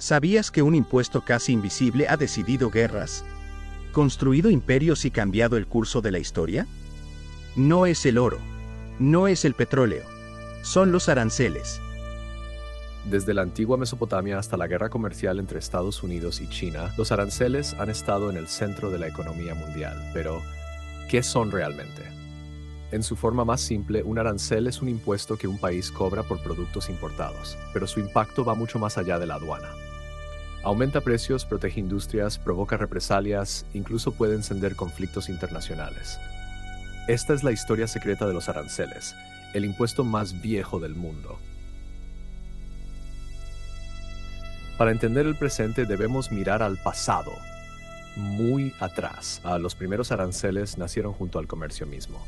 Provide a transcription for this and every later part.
¿Sabías que un impuesto casi invisible ha decidido guerras, construido imperios y cambiado el curso de la historia? No es el oro, no es el petróleo, son los aranceles. Desde la antigua Mesopotamia hasta la guerra comercial entre Estados Unidos y China, los aranceles han estado en el centro de la economía mundial. Pero, ¿qué son realmente? En su forma más simple, un arancel es un impuesto que un país cobra por productos importados, pero su impacto va mucho más allá de la aduana. Aumenta precios, protege industrias, provoca represalias, incluso puede encender conflictos internacionales. Esta es la historia secreta de los aranceles, el impuesto más viejo del mundo. Para entender el presente debemos mirar al pasado, muy atrás. Los primeros aranceles nacieron junto al comercio mismo.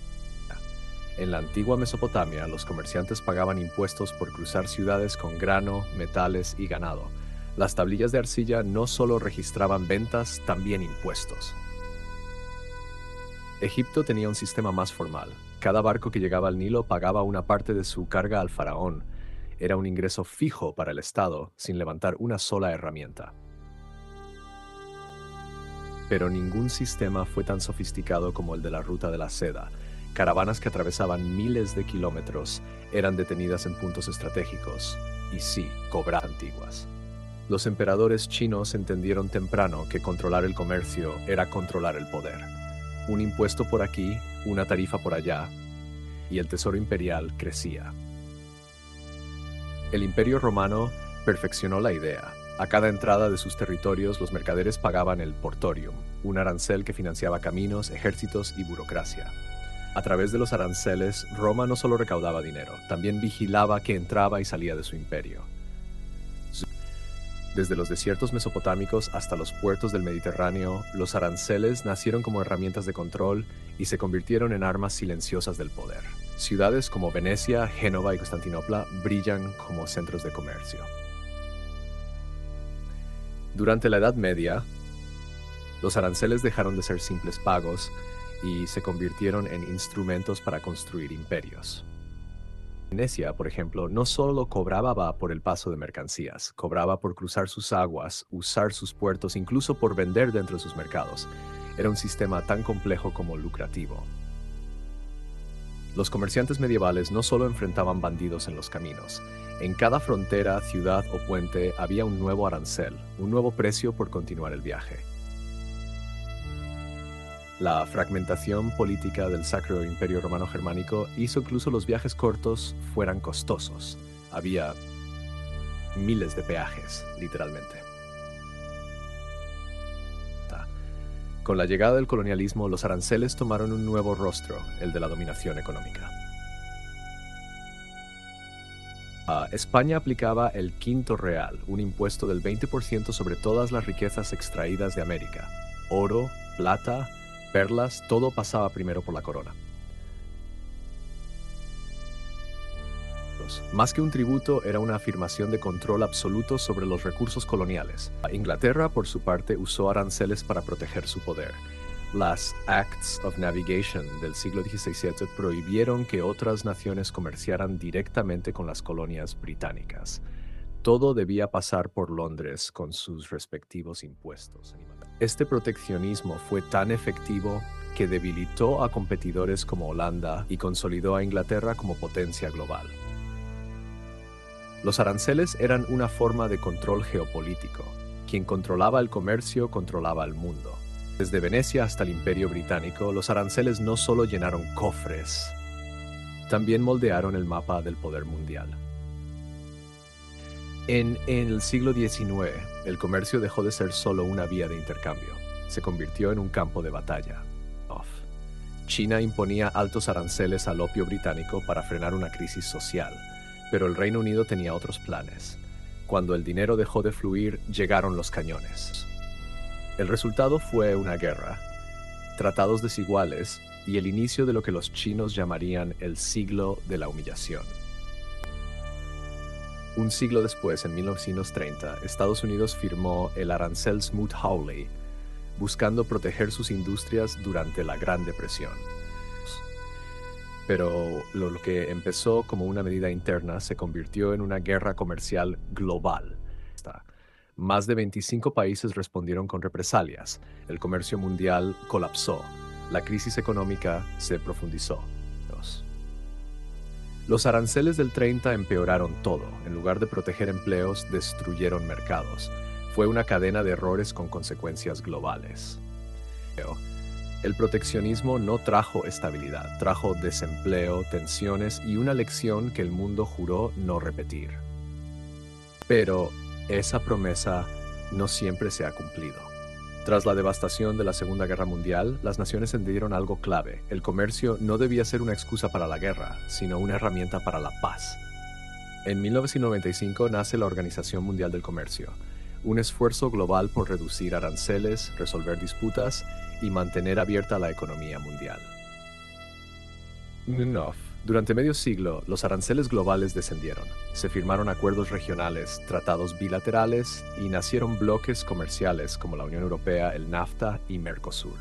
En la antigua Mesopotamia, los comerciantes pagaban impuestos por cruzar ciudades con grano, metales y ganado. Las tablillas de arcilla no solo registraban ventas, también impuestos. Egipto tenía un sistema más formal. Cada barco que llegaba al Nilo pagaba una parte de su carga al faraón. Era un ingreso fijo para el Estado, sin levantar una sola herramienta. Pero ningún sistema fue tan sofisticado como el de la Ruta de la Seda. Caravanas que atravesaban miles de kilómetros eran detenidas en puntos estratégicos y sí, cobraban antiguas. Los emperadores chinos entendieron temprano que controlar el comercio era controlar el poder. Un impuesto por aquí, una tarifa por allá, y el tesoro imperial crecía. El Imperio Romano perfeccionó la idea. A cada entrada de sus territorios, los mercaderes pagaban el portorium, un arancel que financiaba caminos, ejércitos y burocracia. A través de los aranceles, Roma no solo recaudaba dinero, también vigilaba que entraba y salía de su imperio. Desde los desiertos mesopotámicos hasta los puertos del Mediterráneo, los aranceles nacieron como herramientas de control y se convirtieron en armas silenciosas del poder. Ciudades como Venecia, Génova y Constantinopla brillan como centros de comercio. Durante la Edad Media, los aranceles dejaron de ser simples pagos y se convirtieron en instrumentos para construir imperios. Venecia, por ejemplo, no solo cobraba por el paso de mercancías, cobraba por cruzar sus aguas, usar sus puertos, incluso por vender dentro de sus mercados. Era un sistema tan complejo como lucrativo. Los comerciantes medievales no solo enfrentaban bandidos en los caminos. En cada frontera, ciudad o puente había un nuevo arancel, un nuevo precio por continuar el viaje. La fragmentación política del Sacro Imperio Romano Germánico hizo incluso los viajes cortos fueran costosos. Había miles de peajes, literalmente. Con la llegada del colonialismo, los aranceles tomaron un nuevo rostro, el de la dominación económica. España aplicaba el quinto real, un impuesto del 20% sobre todas las riquezas extraídas de América. Oro, plata, perlas, todo pasaba primero por la corona. Más que un tributo, era una afirmación de control absoluto sobre los recursos coloniales. Inglaterra, por su parte, usó aranceles para proteger su poder. Las Acts of Navigation del siglo XVII prohibieron que otras naciones comerciaran directamente con las colonias británicas. Todo debía pasar por Londres con sus respectivos impuestos. Este proteccionismo fue tan efectivo que debilitó a competidores como Holanda y consolidó a Inglaterra como potencia global. Los aranceles eran una forma de control geopolítico. Quien controlaba el comercio controlaba el mundo. Desde Venecia hasta el Imperio Británico, los aranceles no solo llenaron cofres, también moldearon el mapa del poder mundial. En el siglo XIX, el comercio dejó de ser solo una vía de intercambio. Se convirtió en un campo de batalla. China imponía altos aranceles al opio británico para frenar una crisis social, pero el Reino Unido tenía otros planes. Cuando el dinero dejó de fluir, llegaron los cañones. El resultado fue una guerra, tratados desiguales y el inicio de lo que los chinos llamarían el siglo de la humillación. Un siglo después, en 1930, Estados Unidos firmó el arancel Smoot-Hawley, buscando proteger sus industrias durante la Gran Depresión. Pero lo que empezó como una medida interna se convirtió en una guerra comercial global. Más de 25 países respondieron con represalias. El comercio mundial colapsó. La crisis económica se profundizó. Los aranceles del 30 empeoraron todo. En lugar de proteger empleos, destruyeron mercados. Fue una cadena de errores con consecuencias globales. El proteccionismo no trajo estabilidad, trajo desempleo, tensiones y una lección que el mundo juró no repetir. Pero esa promesa no siempre se ha cumplido. Tras la devastación de la Segunda Guerra Mundial, las naciones entendieron algo clave. El comercio no debía ser una excusa para la guerra, sino una herramienta para la paz. En 1995 nace la Organización Mundial del Comercio, un esfuerzo global por reducir aranceles, resolver disputas y mantener abierta la economía mundial. Durante medio siglo, los aranceles globales descendieron. Se firmaron acuerdos regionales, tratados bilaterales y nacieron bloques comerciales como la Unión Europea, el NAFTA y Mercosur.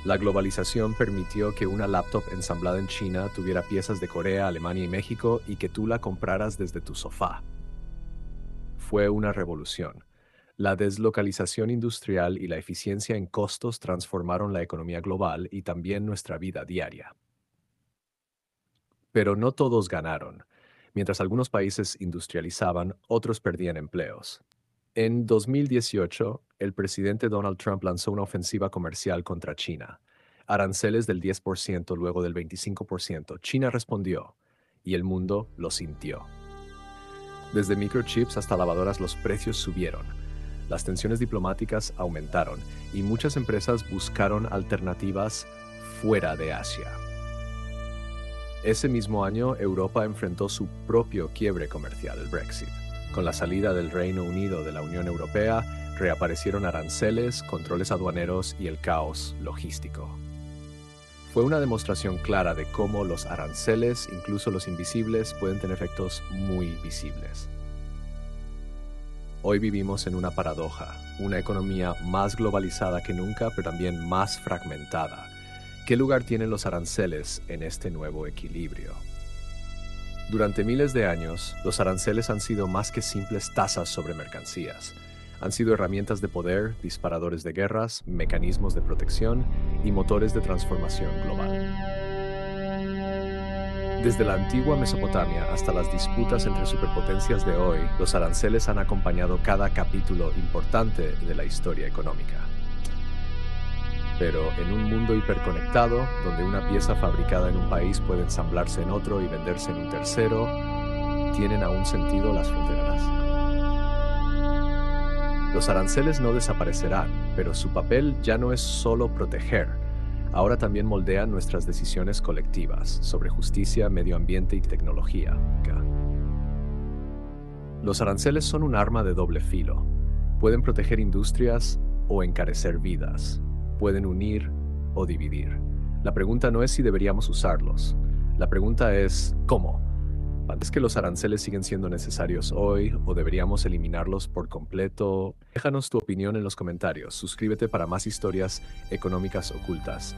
La globalización permitió que una laptop ensamblada en China tuviera piezas de Corea, Alemania y México y que tú la compraras desde tu sofá. Fue una revolución. La deslocalización industrial y la eficiencia en costos transformaron la economía global y también nuestra vida diaria. Pero no todos ganaron. Mientras algunos países industrializaban, otros perdían empleos. En 2018, el presidente Donald Trump lanzó una ofensiva comercial contra China. Aranceles del 10% luego del 25%. China respondió, y el mundo lo sintió. Desde microchips hasta lavadoras, los precios subieron. Las tensiones diplomáticas aumentaron y muchas empresas buscaron alternativas fuera de Asia. Ese mismo año, Europa enfrentó su propio quiebre comercial, el Brexit. Con la salida del Reino Unido de la Unión Europea, reaparecieron aranceles, controles aduaneros y el caos logístico. Fue una demostración clara de cómo los aranceles, incluso los invisibles, pueden tener efectos muy visibles. Hoy vivimos en una paradoja, una economía más globalizada que nunca, pero también más fragmentada. ¿Qué lugar tienen los aranceles en este nuevo equilibrio? Durante miles de años, los aranceles han sido más que simples tasas sobre mercancías. Han sido herramientas de poder, disparadores de guerras, mecanismos de protección y motores de transformación global. Desde la antigua Mesopotamia hasta las disputas entre superpotencias de hoy, los aranceles han acompañado cada capítulo importante de la historia económica. Pero en un mundo hiperconectado, donde una pieza fabricada en un país puede ensamblarse en otro y venderse en un tercero, ¿tienen aún sentido las fronteras? Los aranceles no desaparecerán, pero su papel ya no es solo proteger. Ahora también moldean nuestras decisiones colectivas sobre justicia, medio ambiente y tecnología. Los aranceles son un arma de doble filo. Pueden proteger industrias o encarecer vidas. Pueden unir o dividir. La pregunta no es si deberíamos usarlos. La pregunta es ¿cómo? ¿Es que los aranceles siguen siendo necesarios hoy o deberíamos eliminarlos por completo? Déjanos tu opinión en los comentarios. Suscríbete para más historias económicas ocultas.